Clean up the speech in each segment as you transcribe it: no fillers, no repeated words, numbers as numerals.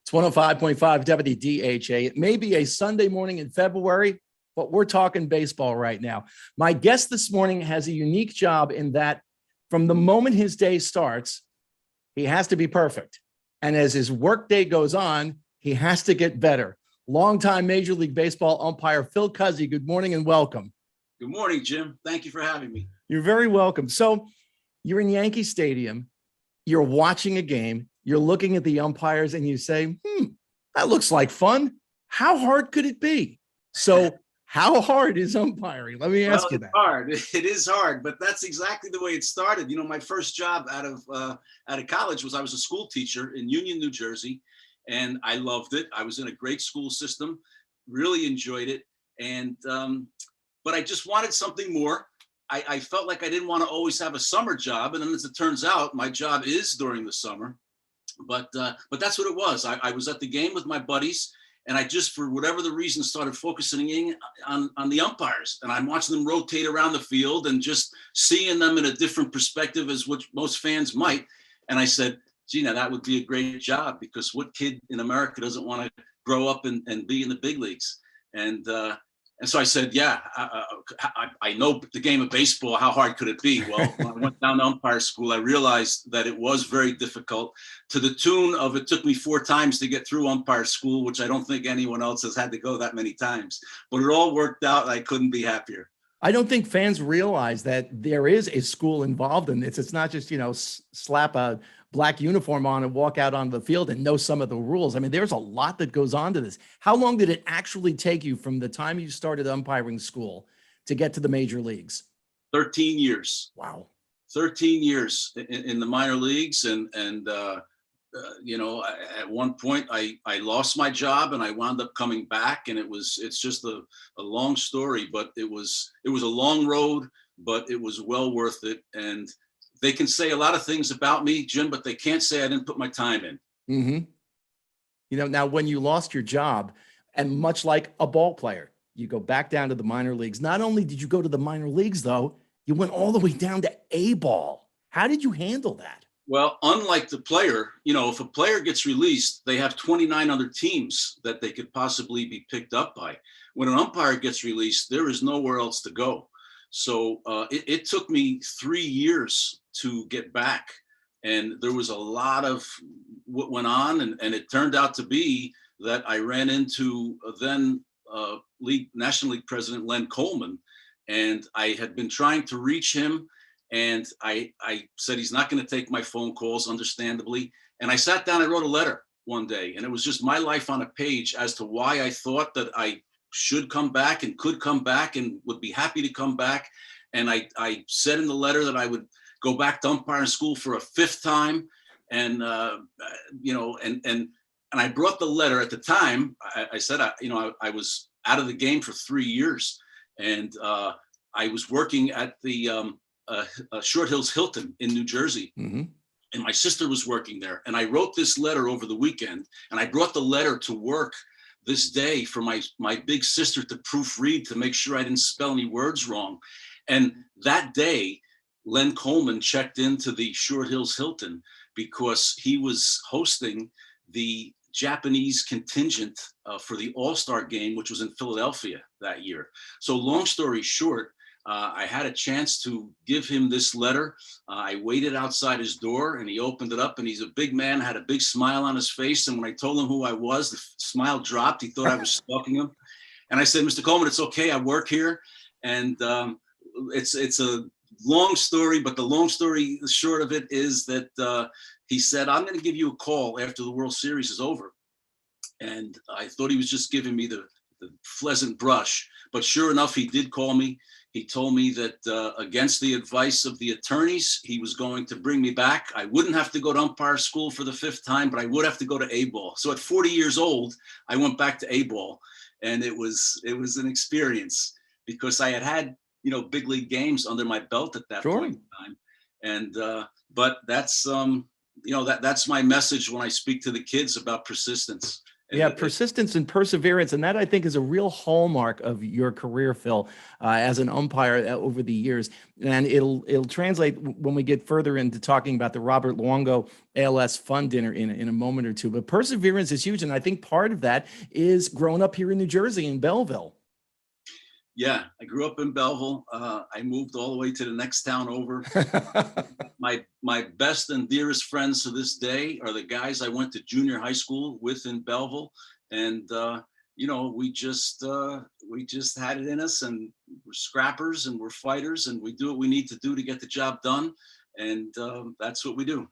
It's 105.5 WDHA. It may be a Sunday morning in February, but we're talking baseball right now. My guest this morning has a unique job in that from the moment his day starts, he has to be perfect. And as his workday goes on, he has to get better. Longtime Major League Baseball umpire Phil Cuzzi, good morning and welcome. Good morning, Jim. Thank you for having me. You're very welcome. So you're in Yankee Stadium, you're watching a game, you're looking at the umpires and you say, that looks like fun. How hard could it be? So how hard is umpiring? Let me ask you that. Hard. It is hard, but that's exactly the way it started. You know, my first job out of college was I was a school teacher in Union, New Jersey, and I loved it. I was in a great school system, really enjoyed it, and but I just wanted something more. I felt like I didn't want to always have a summer job, and then as it turns out, my job is during the summer. But that's what it was. I was at the game with my buddies, and I just, for whatever the reason, started focusing in on the umpires. And I'm watching them rotate around the field and just seeing them in a different perspective as what most fans might. And I said, Gina, that would be a great job, because what kid in America doesn't want to grow up and be in the big leagues? And so I said, yeah, I know the game of baseball. How hard could it be? Well, when I went down to umpire school, I realized that it was very difficult, to the tune of it took me 4 times to get through umpire school, which I don't think anyone else has had to go that many times. But it all worked out, and I couldn't be happier. I don't think fans realize that there is a school involved in this. It's not just, slap a black uniform on and walk out on the field and know some of the rules. I mean, there's a lot that goes on to this. How long did it actually take you from the time you started umpiring school to get to the major leagues? 13 years. Wow. 13 years in the minor leagues. And at one point I lost my job and I wound up coming back, and it's just a long story, but it was a long road, but it was well worth it. And they can say a lot of things about me, Jim, but they can't say I didn't put my time in. Mm-hmm. Now when you lost your job, and much like a ball player, you go back down to the minor leagues. Not only did you go to the minor leagues, though, you went all the way down to A ball. How did you handle that? Well, unlike the player, if a player gets released, they have 29 other teams that they could possibly be picked up by. When an umpire gets released, there is nowhere else to go. So it took me 3 years to get back. And there was a lot of what went on. And it turned out to be that I ran into then National League President Len Coleman. And I had been trying to reach him. And I said, he's not going to take my phone calls, understandably. And I sat down, I wrote a letter one day, and it was just my life on a page as to why I thought that I should come back and could come back and would be happy to come back. And I said in the letter that I would go back to umpiring school for a 5th time. And, and I brought the letter at the time. I said, I was out of the game for 3 years, and I was working at the Short Hills Hilton in New Jersey. Mm-hmm. And my sister was working there. And I wrote this letter over the weekend, and I brought the letter to work this day for my big sister to proofread, to make sure I didn't spell any words wrong. And that day, Len Coleman checked into the Short Hills Hilton because he was hosting the Japanese contingent for the All-Star game, which was in Philadelphia that year. So long story short, I had a chance to give him this letter. I waited outside his door, and he opened it up, and he's a big man, had a big smile on his face. And when I told him who I was, the smile dropped. He thought I was stalking him. And I said, Mr. Coleman, it's okay. I work here. And it's a long story, but the long story short of it is that he said, I'm going to give you a call after the World Series is over. And I thought he was just giving me the pleasant brush, but sure enough, he did call me. He told me that against the advice of the attorneys, he was going to bring me back. I wouldn't have to go to umpire school for the 5th time, but I would have to go to A-ball. So at 40 years old, I went back to A-ball, and it was an experience, because I had big league games under my belt at that point in time. And but that's that's my message when I speak to the kids about persistence. Yeah, persistence and perseverance. And that, I think, is a real hallmark of your career, Phil, as an umpire over the years. And it'll translate when we get further into talking about the Robert Luongo ALS Fund dinner in a moment or two. But perseverance is huge. And I think part of that is growing up here in New Jersey, in Belleville. Yeah, I grew up in Belleville. I moved all the way to the next town over. My best and dearest friends to this day are the guys I went to junior high school with in Belleville, and we just had it in us, and we're scrappers and we're fighters, and we do what we need to do to get the job done, and that's what we do.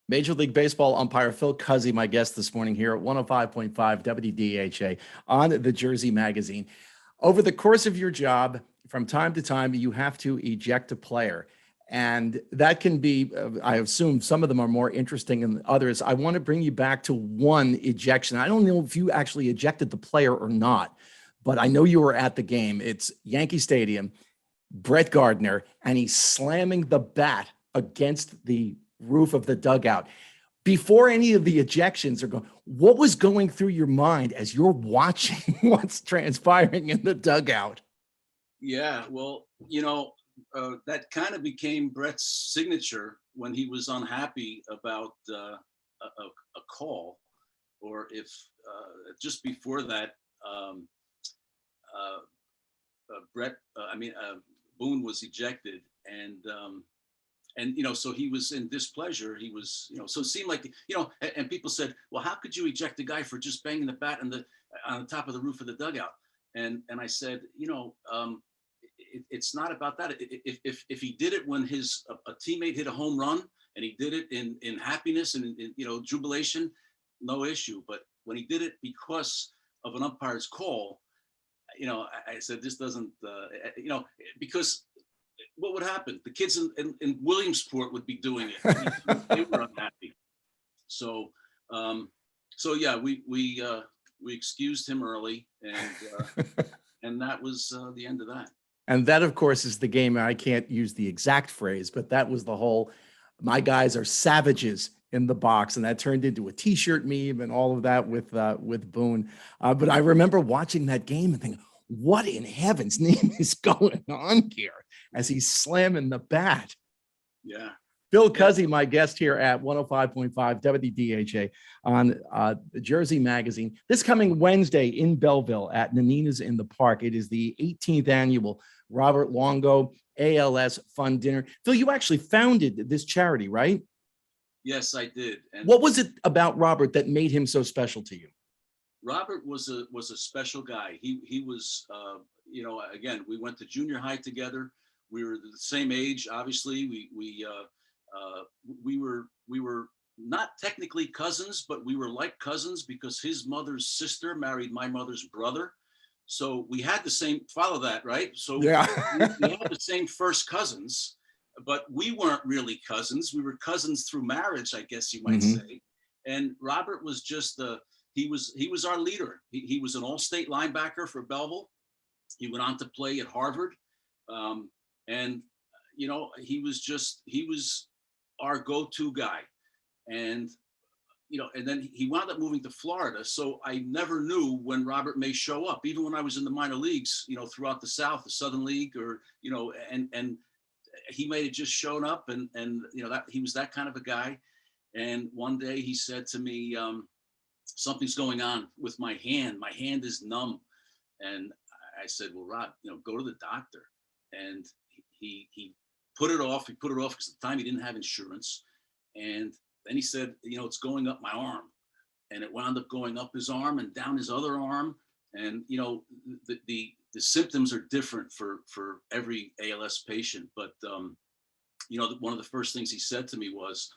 Major League Baseball umpire Phil Cuzzi, my guest this morning here at 105.5 WDHA on the Jersey Magazine. Over the course of your job, from time to time, you have to eject a player. And that can be, I assume some of them are more interesting than others. I want to bring you back to one ejection. I don't know if you actually ejected the player or not, but I know you were at the game. It's Yankee Stadium, Brett Gardner, and he's slamming the bat against the roof of the dugout. Before any of the ejections are going, what was going through your mind as you're watching what's transpiring in the dugout? Yeah, well, that kind of became Brett's signature when he was unhappy about a call, or if just before that, Boone was ejected, and so he was in displeasure. He was, so it seemed like, and people said, well, how could you eject a guy for just banging the bat on the top of the roof of the dugout? And I said, it's not about that. If he did it when a teammate hit a home run, and he did it in happiness and in jubilation, no issue. But when he did it because of an umpire's call, I said, this doesn't, because what would happen? The kids in Williamsport would be doing it. They were unhappy. So yeah, we excused him early, and that was the end of that. And that, of course, is the game. I can't use the exact phrase, but that was the whole, my guys are savages in the box. And that turned into a t-shirt meme and all of that with Boone. But I remember watching that game and thinking, what in heaven's name is going on here as he's slamming the bat? Yeah. Phil Cuzzi, my guest here at 105.5 WDHA on the Jersey Magazine. This coming Wednesday in Belleville at Nanina's in the Park. It is the 18th annual Robert Luongo ALS Fund dinner. Phil, you actually founded this charity, right? Yes, I did. And what was it about Robert that made him so special to you? Robert was a special guy. He was, again, we went to junior high together. We were the same age. Obviously, we were not technically cousins, but we were like cousins because his mother's sister married my mother's brother. So we had the same, follow that, right? So yeah. we had the same first cousins, but we weren't really cousins. We were cousins through marriage, I guess you might say. And Robert was just he was our leader. He was an all-state linebacker for Belleville. He went on to play at Harvard. And he was our go-to guy. And and then he wound up moving to Florida. So I never knew when Robert may show up, even when I was in the minor leagues, throughout the South, the Southern League, or, and he may have just shown up, and that he was that kind of a guy. And one day he said to me, something's going on with my hand. My hand is numb. And I said, well, Rob, go to the doctor. And he put it off. He put it off because at the time he didn't have insurance. And then he said, it's going up my arm. And it wound up going up his arm and down his other arm. And, the symptoms are different for every ALS patient. But, one of the first things he said to me was,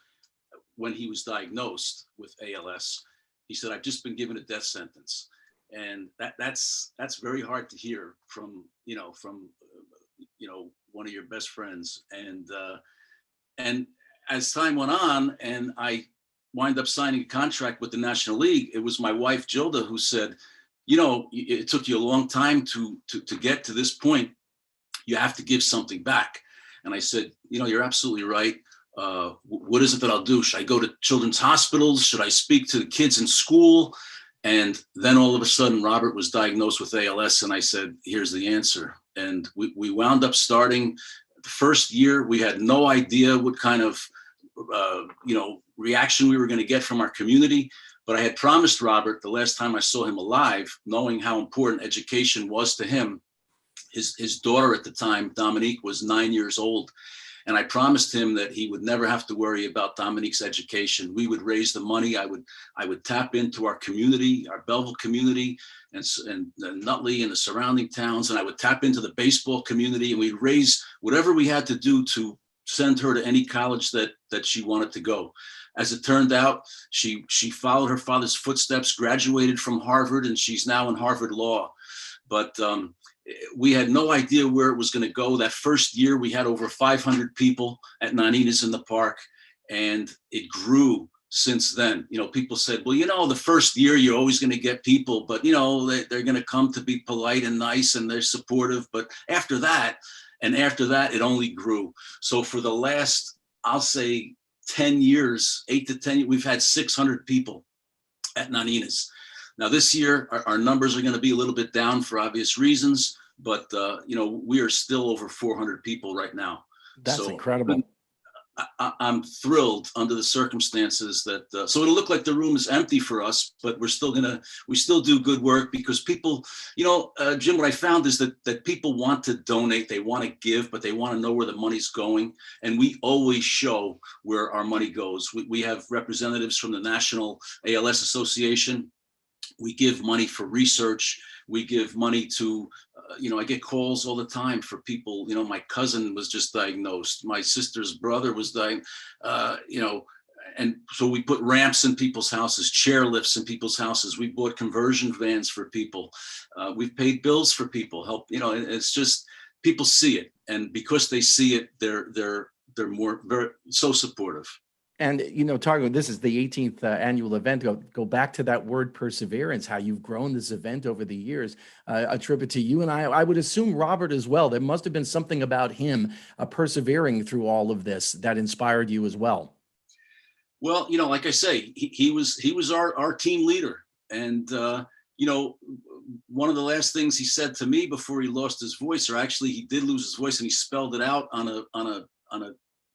when he was diagnosed with ALS, he said, I've just been given a death sentence. And that's very hard to hear from one of your best friends. And as time went on, and I wind up signing a contract with the National League, it was my wife Gilda who said, it took you a long time to get to this point. You have to give something back. And I said, you're absolutely right. What is it that I'll do? Should I go to children's hospitals? Should I speak to the kids in school? And then all of a sudden, Robert was diagnosed with ALS. And I said, here's the answer. And we wound up starting the first year. We had no idea what kind of, reaction we were going to get from our community. But I had promised Robert the last time I saw him alive, knowing how important education was to him. His daughter at the time, Dominique, was 9 years old. And I promised him that he would never have to worry about Dominique's education. We would raise the money. I would tap into our community, our Belleville community, and Nutley and the surrounding towns. And I would tap into the baseball community, and we'd raise whatever we had to do to send her to any college that she wanted to go. As it turned out, she followed her father's footsteps, graduated from Harvard, and she's now in Harvard Law. But we had no idea where it was going to go. That first year, we had over 500 people at Nanina's in the park, and it grew since then. People said, well, the first year you're always going to get people, but they're going to come to be polite and nice and they're supportive. But after that, it only grew. So for the last, I'll say 10 years, 8 to 10 years, we've had 600 people at Nanina's. Now this year, our numbers are going to be a little bit down for obvious reasons, but we are still over 400 people right now. That's incredible. I'm thrilled under the circumstances that, so it'll look like the room is empty for us, but we still do good work because people, Jim, what I found is that people want to donate, they want to give, but they want to know where the money's going. And we always show where our money goes. We have representatives from the National ALS Association. We give money for research. We give money to, I get calls all the time for people. My cousin was just diagnosed. My sister's brother was diagnosed, and so we put ramps in people's houses, chair lifts in people's houses. We bought conversion vans for people. We've paid bills for people. Help, it's just people see it, and because they see it, they're more so supportive. And, Targo, this is the 18th annual event. Go back to that word perseverance, how you've grown this event over the years. A tribute to you and I would assume Robert as well. There must have been something about him persevering through all of this that inspired you as well. Well, like I say, he was our team leader. And, one of the last things he said to me before he lost his voice, or actually he did lose his voice, and he spelled it out on a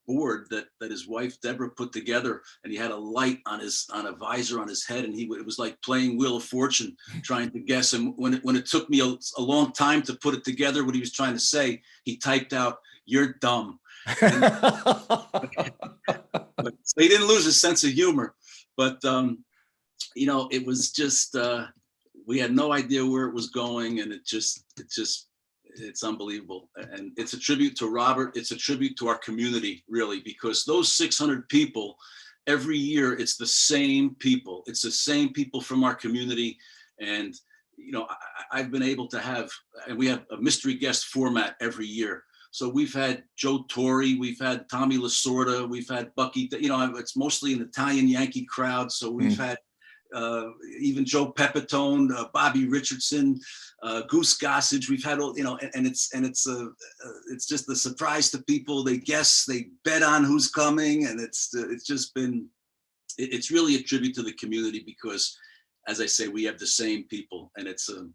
board that his wife Deborah put together, and he had a light on a visor on his head, and it was like playing Wheel of Fortune, trying to guess. And when it took me a long time to put it together, what he was trying to say, he typed out, "You're dumb." So he didn't lose his sense of humor, but it was just we had no idea where it was going, and it's unbelievable. And it's a tribute to Robert. It's a tribute to our community, really, because those 600 people, every year, it's the same people. It's the same people from our community. And, I've been able to have, and we have a mystery guest format every year. So we've had Joe Torre, we've had Tommy Lasorda, we've had Bucky, it's mostly an Italian Yankee crowd. So we've had even Joe Pepitone, Bobby Richardson, Goose Gossage. We've had all, and it's just a surprise to people. They guess, they bet on who's coming, and it's really a tribute to the community because, as I say, we have the same people, and it's a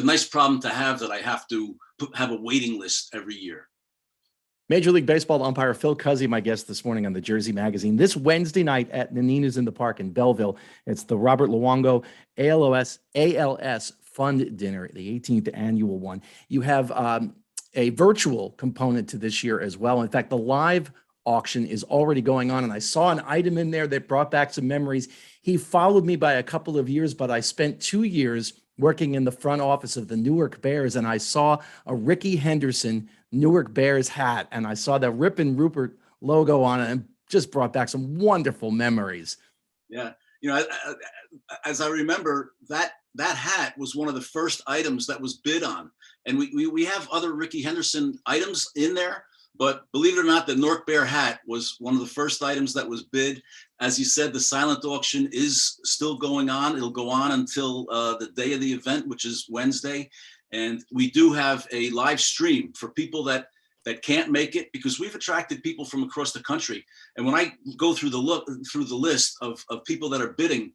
nice problem to have that I have to have a waiting list every year. Major League Baseball umpire Phil Cuzzi, my guest this morning on the Jersey Magazine. This Wednesday night at Nanina's in the Park in Belleville, it's the Robert Luongo ALS Fund Dinner, the 18th annual one. You have a virtual component to this year as well. In fact, the live auction is already going on, and I saw an item in there that brought back some memories. He followed me by a couple of years, but I spent 2 years working in the front office of the Newark Bears, and I saw a Rickey Henderson Newark Bears hat, and I saw the Rip and Rupert logo on it, and just brought back some wonderful memories. Yeah, as I remember, that hat was one of the first items that was bid on, and we have other Rickey Henderson items in there, but believe it or not, the Newark Bear hat was one of the first items that was bid. As you said, the silent auction is still going on. It'll go on until the day of the event, which is Wednesday. And we do have a live stream for people that can't make it, because we've attracted people from across the country. And when I go through the list of people that are bidding,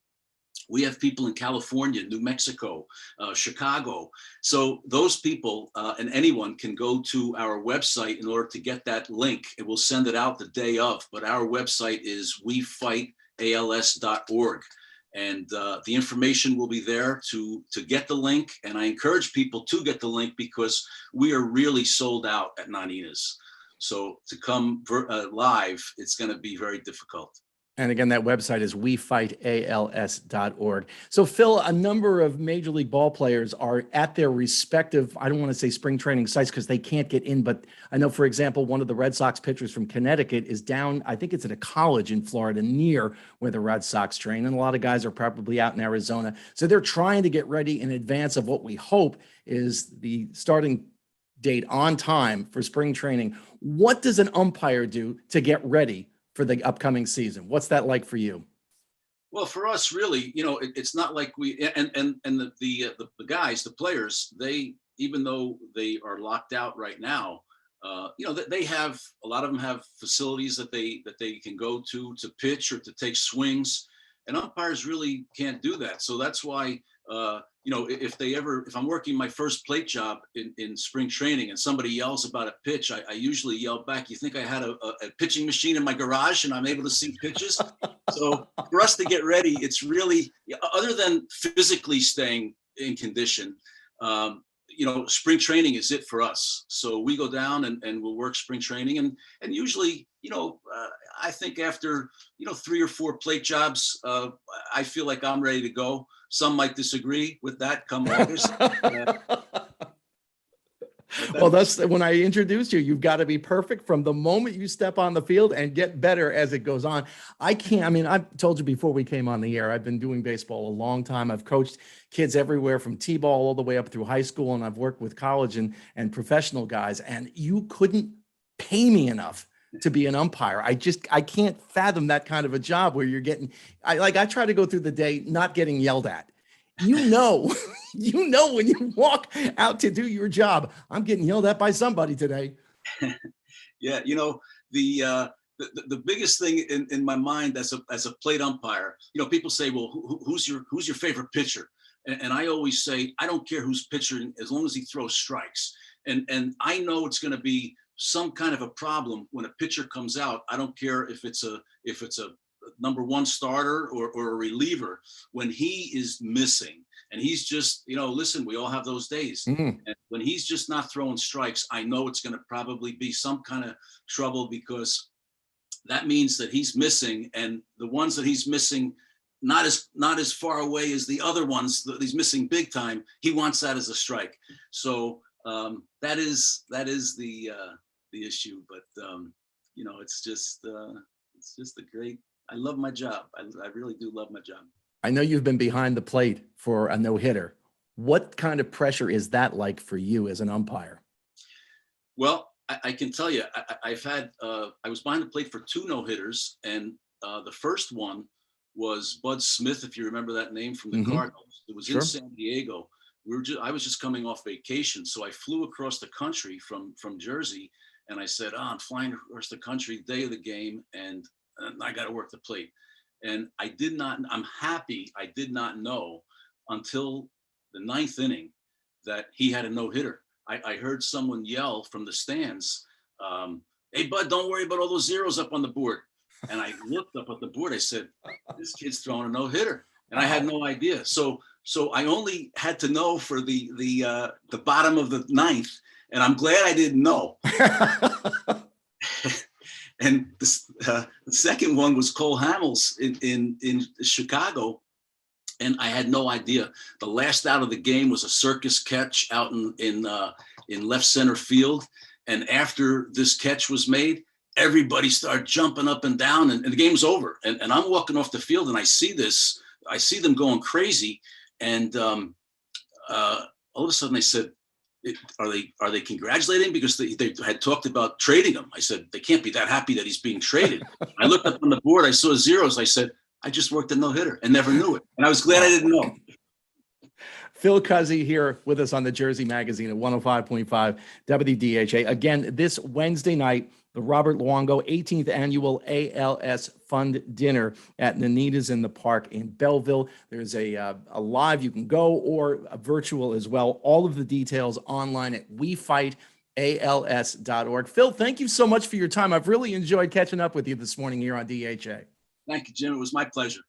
We have people in California, New Mexico, Chicago. So those people and anyone can go to our website in order to get that link. It will send it out the day of, but our website is wefight.als.org. And the information will be there to get the link. And I encourage people to get the link because we are really sold out at Nonina's. So to come live, it's going to be very difficult. And again, that website is wefightalS.org. So, Phil, a number of Major League ball players are at their respective, I don't want to say spring training sites because they can't get in, but I know, for example, one of the Red Sox pitchers from Connecticut is down, I think it's at a college in Florida near where the Red Sox train. And a lot of guys are probably out in Arizona. So they're trying to get ready in advance of what we hope is the starting date on time for spring training. What does an umpire do to get ready for the upcoming season? What's that like for you? Well, for us, really, it's not like we and the guys, the players, they, even though they are locked out right now, they have, a lot of them have facilities that they can go to pitch or to take swings, and umpires really can't do that. So that's why if I'm working my first plate job in spring training and somebody yells about a pitch, I usually yell back, "You think I had a pitching machine in my garage and I'm able to see pitches?" So for us to get ready, it's really, other than physically staying in condition, spring training is it for us. So we go down and we'll work spring training. And usually, I think after, 3 or 4 plate jobs, I feel like I'm ready to go. Some might disagree with that come August. Well, that's when I introduced you. You've got to be perfect from the moment you step on the field and get better as it goes on. I've told you before we came on the air, I've been doing baseball a long time. I've coached kids everywhere from T-ball all the way up through high school, and I've worked with college and professional guys, and you couldn't pay me enough to be an umpire. I can't fathom that kind of a job where you're getting, I try to go through the day not getting yelled at. When you walk out to do your job, I'm getting yelled at by somebody today. Yeah. The biggest thing in my mind as a plate umpire, people say, well, who's your favorite pitcher? And I always say, I don't care who's pitching as long as he throws strikes. And I know it's going to be some kind of a problem when a pitcher comes out. I don't care if it's a number one starter or a reliever, when he is missing and he's just, listen, we all have those days. And when he's just not throwing strikes, I know it's going to probably be some kind of trouble, because that means that he's missing, and the ones that he's missing, not as far away as the other ones that he's missing big time, he wants that as a strike. So that is the issue. But it's just a great, I love my job. I really do love my job. I know you've been behind the plate for a no-hitter. What kind of pressure is that like for you as an umpire? Well, I can tell you, I was behind the plate for 2 no-hitters, and the first one was Bud Smith, if you remember that name, from the Cardinals. It was in San Diego. I was just coming off vacation, so I flew across the country from Jersey, and I said, I'm flying across the country, day of the game, and I got to work the plate. And I'm happy I did not know until the 9th inning that he had a no-hitter. I heard someone yell from the stands, "Hey, Bud, don't worry about all those zeros up on the board." And I looked up at the board. I said, "This kid's throwing a no-hitter," and I had no idea. So I only had to know for the bottom of the 9th, and I'm glad I didn't know. And the second one was Cole Hamels in Chicago, and I had no idea. The last out of the game was a circus catch out in left center field, and after this catch was made, everybody started jumping up and down, and the game's over. And I'm walking off the field, and I see them going crazy, and all of a sudden they said, Are they congratulating because they had talked about trading him? I said, they can't be that happy that he's being traded. I looked up on the board, I saw zeros. I said, I just worked a no-hitter and never knew it. And I was glad I didn't know. Phil Cuzzi here with us on the Jersey Magazine at 105.5 WDHA. Again, this Wednesday night, the Robert Luongo 18th Annual ALS Fund Dinner at Nanita's in the Park in Belleville. There's a live you can go, or a virtual as well. All of the details online at wefightals.org. Phil, thank you so much for your time. I've really enjoyed catching up with you this morning here on DHA. Thank you, Jim. It was my pleasure.